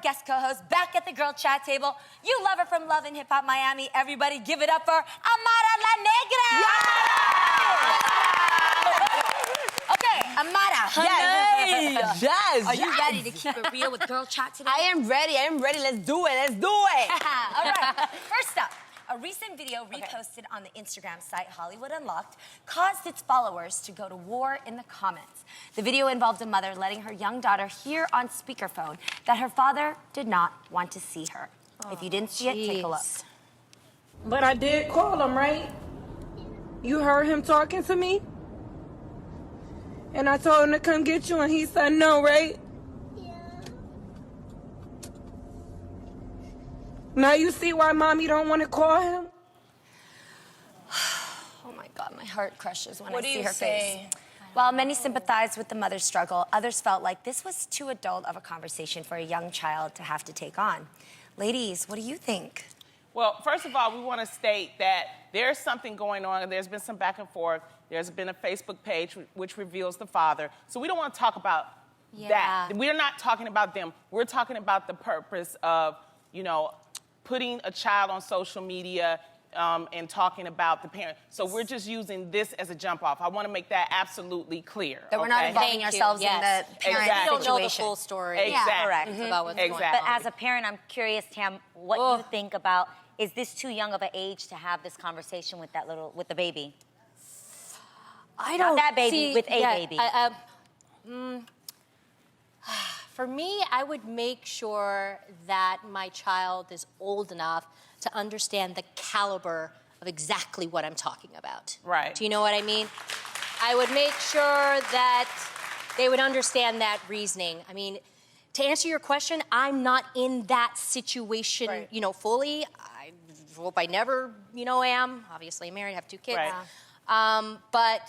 guest co-host back at the Girl Chat table. You love her from Love and Hip Hop Miami. Everybody give it up for Amara La Negra! Yeah! Okay, Amara. Yes. Yes. Are you ready to keep it real with Girl Chat today? I am ready. Let's do it. All right, first up. A recent video reposted on the Instagram site Hollywood Unlocked caused its followers to go to war in the comments. The video involved a mother letting her young daughter hear on speakerphone that her father did not want to see her. If you didn't see it, take a look. But I did call him, right? You heard him talking to me? And I told him to come get you, and he said no, right? Now you see why Mommy don't want to call him? Oh my God, my heart crushes when I What do see you her say? face. While many sympathized with the mother's struggle, others felt like this was too adult of a conversation for a young child to have to take on. Ladies, what do you think? Well, first of all, we want to state that there's something going on, and there's been some back and forth. There's been a Facebook page which reveals the father. So we don't want to talk about that. We're not talking about them. We're talking about the purpose of, you know, putting a child on social media and talking about the parent. So we're just using this as a jump off. I want to make that absolutely clear. That we're not involving ourselves in the parent Exactly. situation. We don't know the full story. Exactly. Correct. About what's going on. But as a parent, I'm curious, Tam, what you think about, is this too young of an age to have this conversation with with the baby? I Not don't that baby, see, with a baby. For me, I would make sure that my child is old enough to understand the caliber of exactly what I'm talking about. Right. Do you know what I mean? I would make sure that they would understand that reasoning. I mean, to answer your question, I'm not in that situation, you know, fully. I hope I never, you know, am. Obviously, I'm married, have 2 kids. Right. But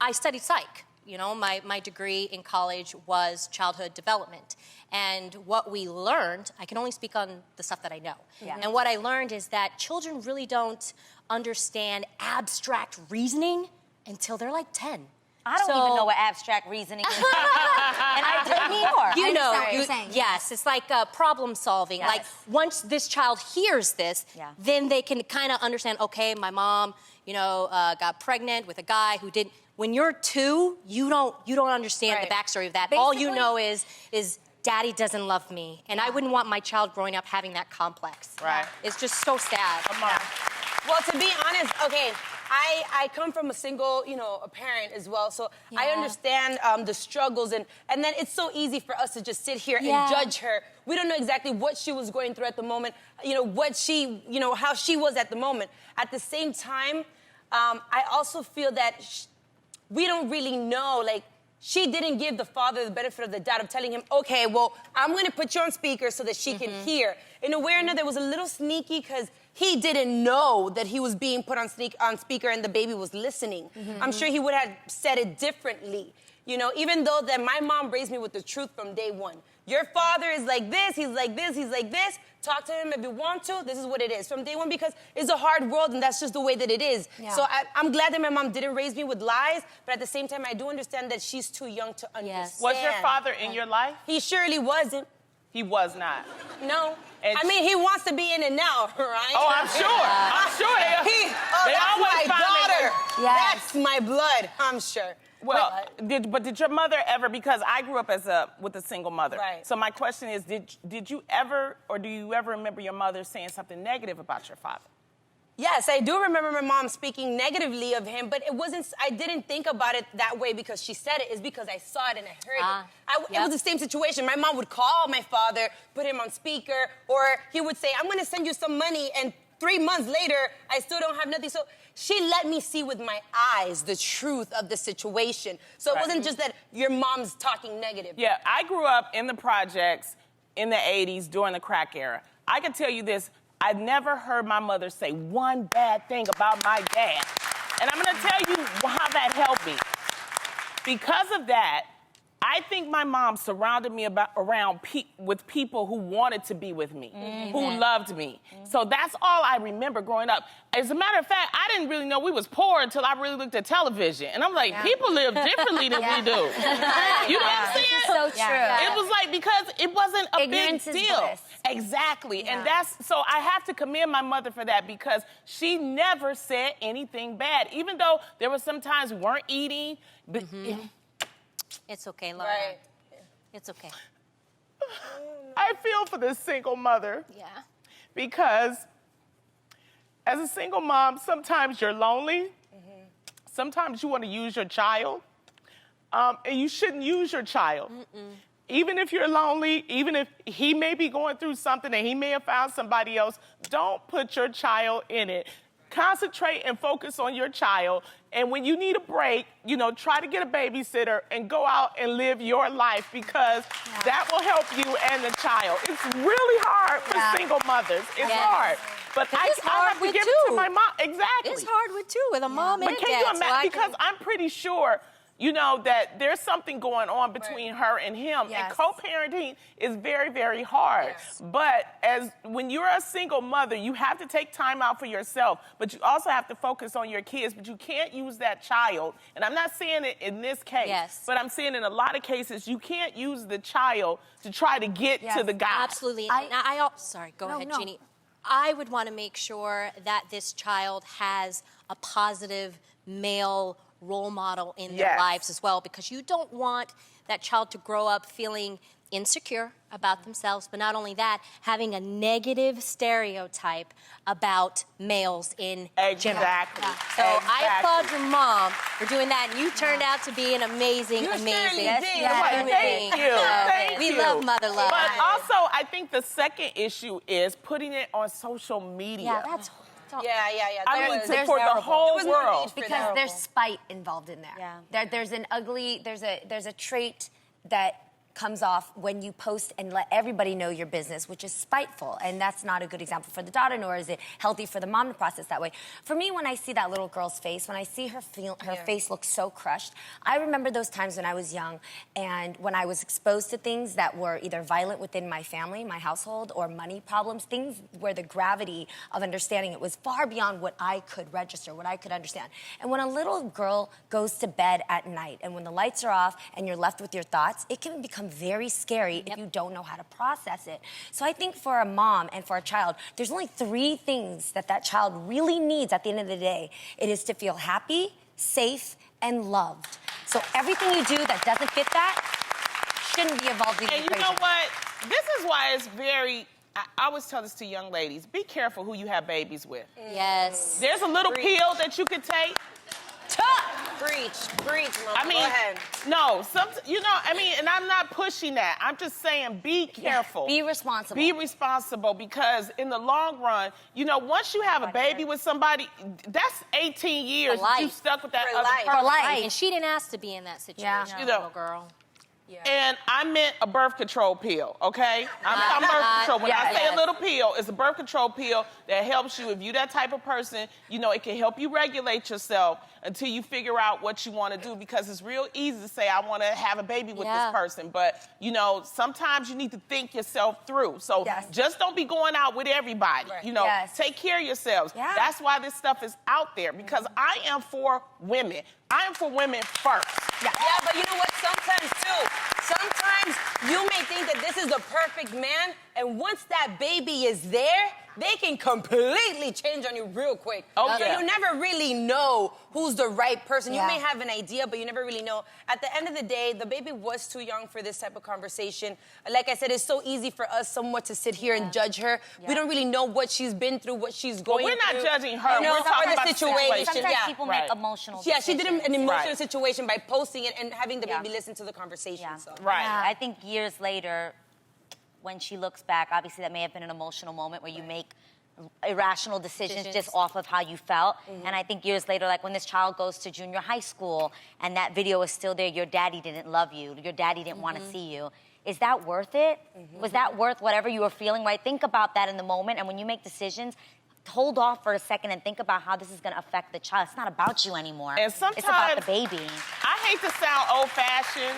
I studied psych. You know, my degree in college was childhood development. And what we learned, I can only speak on the stuff that I know. And what I learned is that children really don't understand abstract reasoning until they're like 10. I don't even know what abstract reasoning is. And I did before. You know, what you're saying. yes, it's like problem solving. Yes. Like once this child hears this, then they can kind of understand, okay, my mom, you know, got pregnant with a guy who didn't. When you're 2, you don't understand the backstory of that. All you know is daddy doesn't love me. And I wouldn't want my child growing up having that complex. Right. It's just so sad. Come on. Well, to be honest, okay, I come from a single, you know, a parent as well, so I understand the struggles, and then it's so easy for us to just sit here and judge her. We don't know exactly what she was going through at the moment, you know, what she, you know, how she was at the moment. At the same time, I also feel that we don't really know, like, she didn't give the father the benefit of the doubt of telling him, okay, well, I'm going to put you on speaker so that she can hear. In a way or another, it was a little sneaky because he didn't know that he was being put on speaker and the baby was listening. I'm sure he would have said it differently. You know, even though that my mom raised me with the truth from day one. Your father is like this, he's like this, he's like this. Talk to him if you want to. This is what it is from day one, because it's a hard world and that's just the way that it is. So I'm glad that my mom didn't raise me with lies, but at the same time, I do understand that she's too young to understand. Was your father in your life? He surely wasn't. He was not. No. And I mean, he wants to be in it now, right? Oh, I'm sure. I'm sure. They that's always my find their way. daughter. That's my blood, I'm sure. Well, did your mother ever, because I grew up with a single mother. Right. So my question is, did you ever, or do you ever remember your mother saying something negative about your father? Yes, I do remember my mom speaking negatively of him, but it wasn't, I didn't think about it that way because she said it. It's because I saw it and I heard it. It was the same situation. My mom would call my father, put him on speaker, or he would say, I'm going to send you some money, and 3 months later, I still don't have nothing. So she let me see with my eyes the truth of the situation. So it wasn't just that your mom's talking negative. Yeah, I grew up in the projects in the 80s during the crack era. I can tell you this, I never heard my mother say one bad thing about my dad. And I'm gonna tell you how that helped me. Because of that, I think my mom surrounded me with people who wanted to be with me, who loved me. So that's all I remember growing up. As a matter of fact, I didn't really know we was poor until I really looked at television. And I'm like, people live differently than we do. You know what I'm saying? So true. It was like, because it wasn't a Ignorance big is deal. bliss. Exactly. And so I have to commend my mother for that, because she never said anything bad. Even though there were some times we weren't eating. But It's okay, Laura. Right. It's okay. I feel for this single mother. Yeah. Because as a single mom, sometimes you're lonely. Sometimes you want to use your child. And you shouldn't use your child. Even if you're lonely, even if he may be going through something and he may have found somebody else, don't put your child in it. Concentrate and focus on your child. And when you need a break, try to get a babysitter and go out and live your life, because that will help you and the child. It's really hard for single mothers. It's hard. But I have to give it to my mom. Exactly. It's hard with a mom and a But can dad. you imagine? Because I'm pretty sure, that there's something going on between her and him. Yes. And co-parenting is very, very hard. Yes. But when you're a single mother, you have to take time out for yourself, but you also have to focus on your kids. But you can't use that child, and I'm not saying it in this case, but I'm saying in a lot of cases, you can't use the child to try to get to the guy. Absolutely. Sorry, go ahead, no. Jeannie. I would want to make sure that this child has a positive male role model in their lives as well, because you don't want that child to grow up feeling insecure about themselves, but not only that, having a negative stereotype about males in general. So I applaud your mom for doing that, and you turned out to be an amazing, amazing Thank you. Thank we you. love mother love. But also, I think the second issue is putting it on social media. Yeah, that's I mean, for the whole world. Because there's spite involved in there. There's a trait that comes off when you post and let everybody know your business, which is spiteful. And that's not a good example for the daughter, nor is it healthy for the mom to process that way. For me, when I see that little girl's face, when I see her face look so crushed, I remember those times when I was young and when I was exposed to things that were either violent within my family, my household, or money problems, things where the gravity of understanding it was far beyond what I could register, what I could understand. And when a little girl goes to bed at night and when the lights are off and you're left with your thoughts, it can become very scary if you don't know how to process it. So I think for a mom and for a child, there's only 3 things that child really needs at the end of the day. It is to feel happy, safe, and loved. So everything you do that doesn't fit that shouldn't be involved in the equation. And you know what? This is why it's I always tell this to young ladies, be careful who you have babies with. Yes. There's a little pill that you could take. Preach, Mama. Go ahead. No, and I'm not pushing that. I'm just saying be careful. Be responsible. Be responsible, because in the long run, once you have a baby with somebody, that's 18 years that you stuck with that other person. For life. And she didn't ask to be in that situation, little girl. And I meant a birth control pill, okay? I'm birth control. When I say a little pill, it's a birth control pill that helps you. If you're that type of person, it can help you regulate yourself until you figure out what you want to do, because it's real easy to say, I want to have a baby with this person. But, sometimes you need to think yourself through. So just don't be going out with everybody. Take care of yourselves. That's why this stuff is out there, because I am for women. I am for women first. Yeah, but you know what? Sometimes you may think that this is the perfect man, and once that baby is there, they can completely change on you real quick. So you never really know who's the right person. You may have an idea, but you never really know. At the end of the day, the baby was too young for this type of conversation. Like I said, it's so easy for us somewhat to sit here and judge her. We don't really know what she's been through, what she's going through. We're not judging her. We're talking about the situation. Sometimes people make emotional decisions. She did an emotional situation by posting it and having the baby listen to the conversation. So. I think years later, when she looks back, obviously that may have been an emotional moment where you make irrational decisions just off of how you felt. And I think years later, like when this child goes to junior high school and that video is still there, your daddy didn't love you, your daddy didn't want to see you. Is that worth it? Was that worth whatever you were feeling, right? Think about that in the moment, and when you make decisions, hold off for a second and think about how this is going to affect the child. It's not about you anymore. And sometimes, it's about the baby. I hate to sound old-fashioned,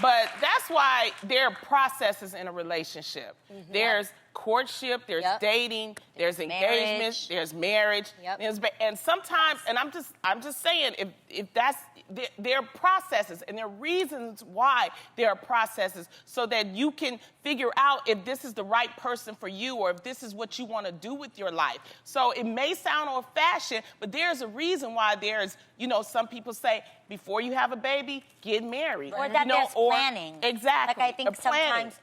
But that's why there are processes in a relationship. There's courtship, there's dating, there's engagement, there's marriage, and sometimes, and I'm just saying, if that's there are processes and there are reasons why there are processes so that you can figure out if this is the right person for you or if this is what you want to do with your life. So it may sound old-fashioned, but there's a reason why there's, some people say, before you have a baby, get married. Or that there's planning. Exactly. Like I think sometimes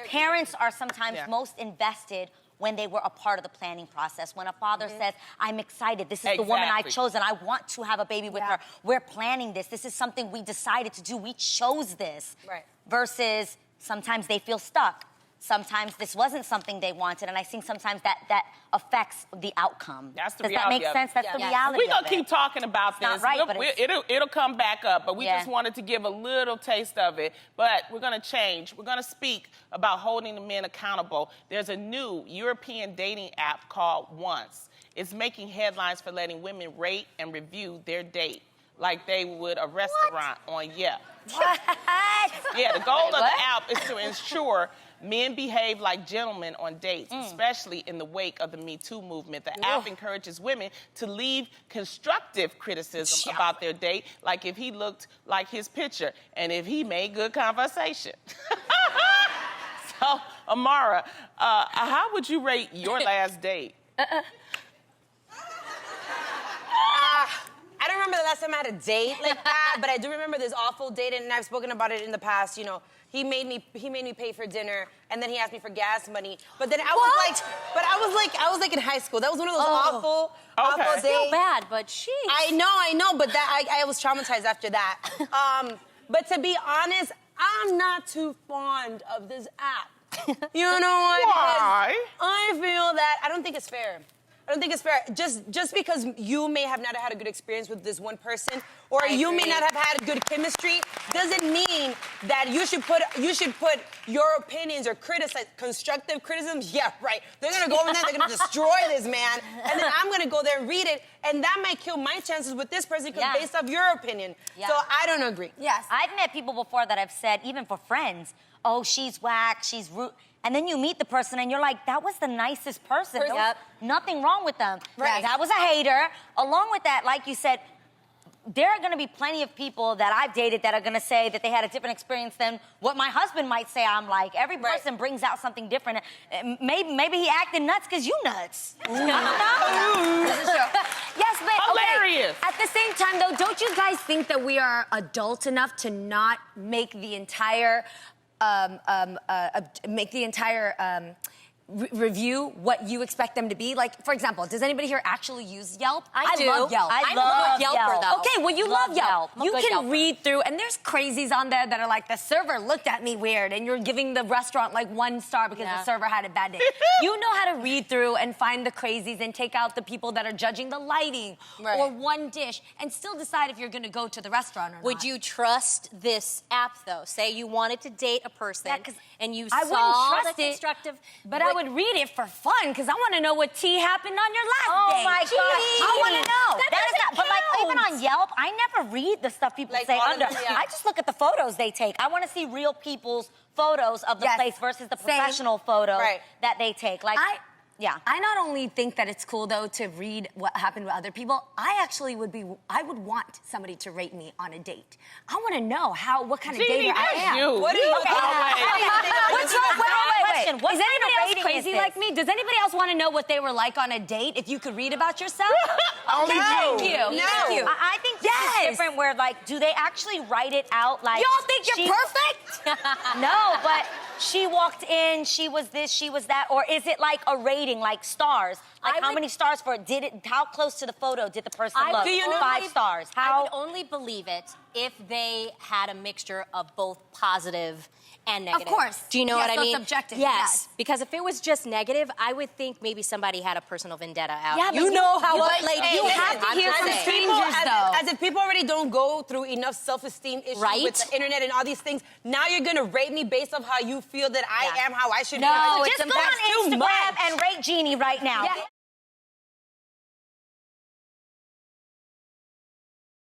parents are sometimes most invested when they were a part of the planning process. When a father says, I'm excited, this is the woman I've chosen, I want to have a baby with her. We're planning this. This is something we decided to do. We chose this. Right. Versus sometimes they feel stuck. Sometimes this wasn't something they wanted, and I think sometimes that affects the outcome. That's the Does reality that make sense? That's the reality. We're going to keep talking about this. Not right, but it'll come back up, but we just wanted to give a little taste of it. But we're going to change. We're going to speak about holding the men accountable. There's a new European dating app called Once. It's making headlines for letting women rate and review their date like they would a restaurant on Yelp. What? Yeah, the goal of the app is to ensure men behave like gentlemen on dates, especially in the wake of the Me Too movement. The app encourages women to leave constructive criticism about their date, like if he looked like his picture and if he made good conversation. So, Amara, how would you rate your last date? I don't remember the last time I had a date like that, but I do remember this awful date, and I've spoken about it in the past. He made me pay for dinner, and then he asked me for gas money. But then I was like in high school. That was one of those awful days. I feel bad, but sheesh. I know, but I was traumatized after that. But to be honest, I'm not too fond of this app. You know what? Why? Because I feel that I don't think it's fair. I don't think it's fair. Just because you may have not had a good experience with this one person, or you may not have had a good chemistry, doesn't mean that you should put your opinions or constructive criticisms. Yeah, right. They're gonna go in there, they're gonna destroy this man, and then I'm gonna go there and read it, and that might kill my chances with this person based off your opinion. So I don't agree. Yes, I've met people before that have said, even for friends, oh, she's whack, she's rude. And then you meet the person and you're like, that was the nicest person. There was nothing wrong with them. Right. That was a hater. Along with that, like you said, there are going to be plenty of people that I've dated that are going to say that they had a different experience than what my husband might say I'm like. Every person brings out something different. Maybe he acted nuts because you nuts. I don't know. This is true. Yes, but hilarious. Okay, at the same time, though, don't you guys think that we are adult enough to not make the entire review what you expect them to be? Like, for example, does anybody here actually use Yelp? I do. love Yelp. I love Yelper, though. Okay, well, you love Yelp. I'm a You good can Yelper. read through, and there's crazies on there that are like, the server looked at me weird, and you're giving the restaurant like 1 star because the server had a bad day. You know how to read through and find the crazies and take out the people that are judging the lighting or one dish and still decide if you're going to go to the restaurant or not. Would you trust this app, though? Say you wanted to date a person and you I saw wouldn't trust the constructive... but I would read it for fun because I want to know what tea happened on your last Oh date. my God! I want to know. That is not, doesn't but like even count. on Yelp, I never read the stuff people say all of under. them, yeah. I just look at the photos they take. I want to see real people's photos of the place versus the professional photos that they take. Like, I not only think that it's cool though to read what happened with other people. I actually would want somebody to rate me on a date. I want to know what kind of dater I am. What do you What's wrong? Wait. What Is kind of anybody else rating crazy is like me? Does anybody else want to know what they were like on a date if you could read about yourself? Only Thank you. No. Thank you. I think this is different where, like, do they actually write it out like... Y'all think you're perfect? No, but she walked in, she was this, she was that, or is it like a rating, like stars? Like how many stars for it? How close to the photo did the person look? Do you know 5 stars. I would only believe it if they had a mixture of both positive and negative. Of course. Do you know what I so mean? It's objective. Yes. Because if it was just negative, I would think maybe somebody had a personal vendetta out. Yeah, you know how you have to hear from strangers, though. As if people already don't go through enough self-esteem issues with the internet and all these things. Now you're gonna rate me based off how you feel that I am, how I should be. No, just go on Instagram and rate Jeannie right now. Yeah.